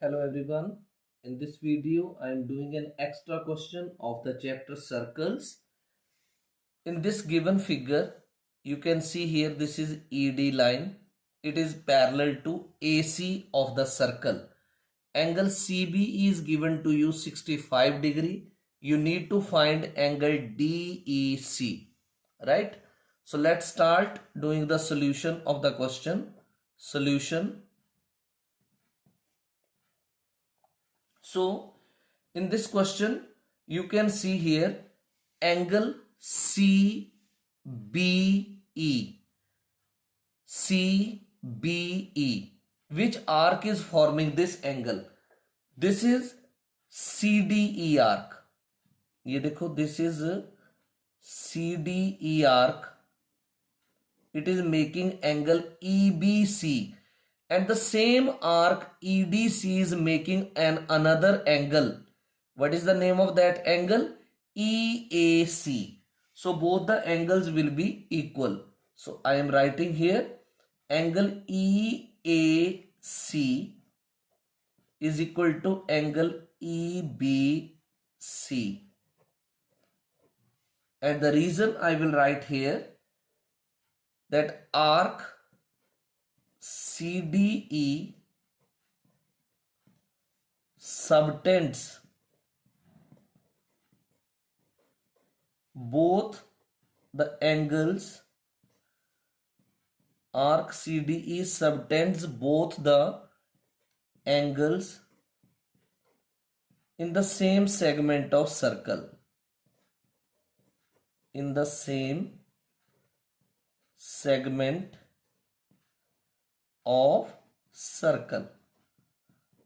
Hello everyone. In this video, I am doing an extra question of the chapter circles. In this given figure, you can see here this is ED line. It is parallel to AC of the circle. Angle CB is given to you 65 degree. You need to find angle DEC, right? So let's start doing the solution of the question. Solution. So in this question, you can see here angle CBE. CBE. Which arc is forming this angle? This is CDE arc. ये देखो, this is CDE arc. It is making angle EBC. And the same arc EDC is making another angle. What is the name of that angle? EAC. So both the angles will be equal. So I am writing here angle EAC is equal to angle EBC. And the reason I will write here that arc CDE subtends both the angles. Arc CDE subtends both the angles in the same segment of circle. In the same segment of circle.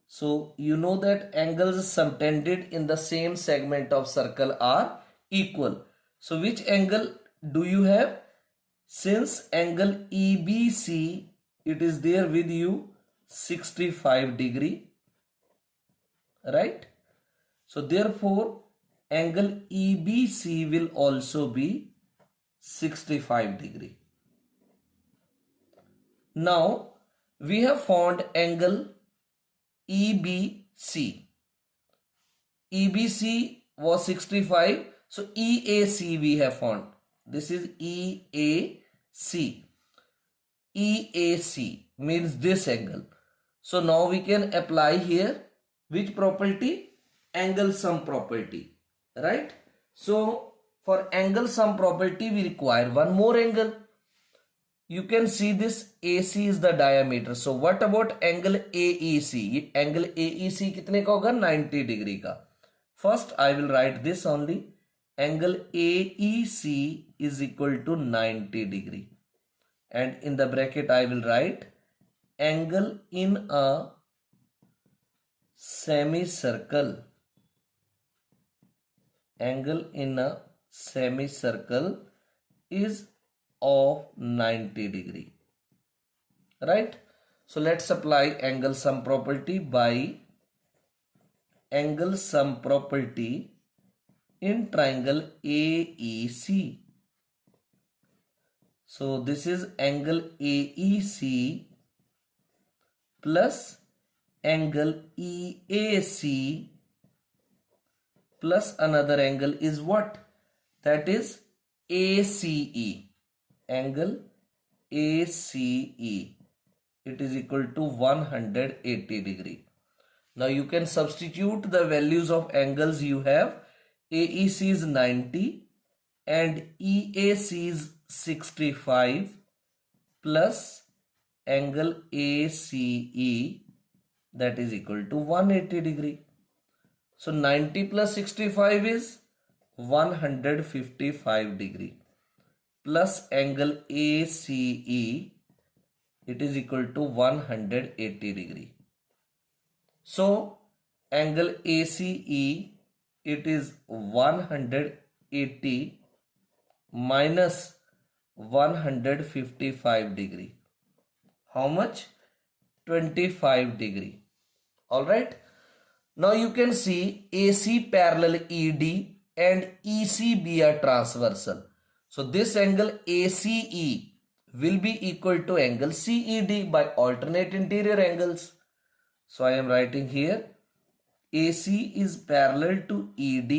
So you know that angles subtended in the same segment of circle are equal. So which angle do you have? Since angle EBC, it is there with you 65 degree, right? So therefore angle EBC will also be 65 degree. Now we have found angle EBC. EBC was 65. So EAC we have found. This is EAC. EAC means this angle. So now we can apply here which property? Angle sum property, right? So for angle sum property we require one more angle. You can see this AC is the diameter. So what about angle AEC? Angle AEC कितने का होगा? 90 degree का. First I will write this only. Angle AEC is equal to 90 degree. And in the bracket I will write angle in a semicircle. Angle in a semicircle is of 90 degree, right? So let's apply angle sum property by angle sum property in triangle AEC. So this is angle AEC plus angle EAC plus another angle is what? That is ACE. Angle ACE. It is equal to 180 degree. Now you can substitute the values of angles you have. AEC is 90 and EAC is 65 plus angle ACE, that is equal to 180 degree. So 90 plus 65 is 155 degree plus angle ACE, it is equal to 180 degree. So angle ACE, it is 180 minus 155 degree. How much? 25 degree. Alright. Now you can see AC parallel ED and ECB are transversal. So this angle ACE will be equal to angle CED by alternate interior angles. So I am writing here AC is parallel to ED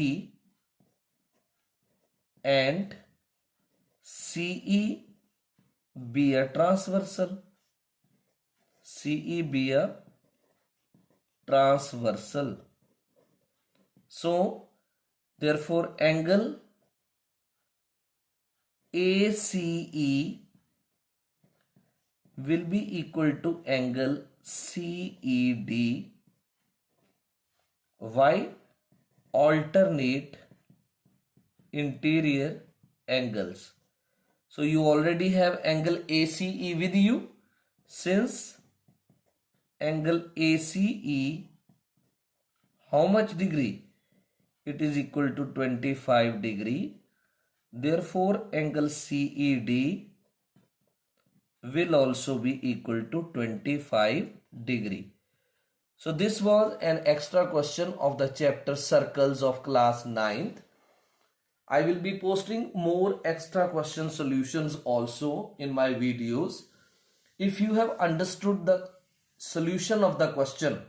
and CE be a transversal. CE be a transversal. So therefore angle ACE will be equal to angle CED. Why? Alternate interior angles. So you already have angle ACE with you. Since angle ACE, how much degree? It is equal to 25 degree. Therefore angle CED will also be equal to 25 degree. So this was an extra question of the chapter Circles of class 9th. I will be posting more extra question solutions also in my videos. If you have understood the solution of the question,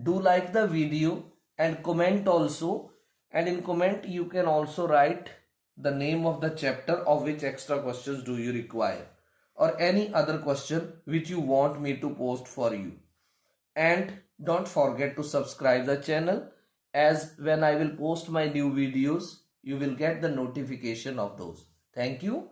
do like the video and comment also. And in comment you can also write the name of the chapter of which extra questions do you require, or any other question which you want me to post for you. And don't forget to subscribe the channel, as when I will post my new videos, you will get the notification of those. Thank you.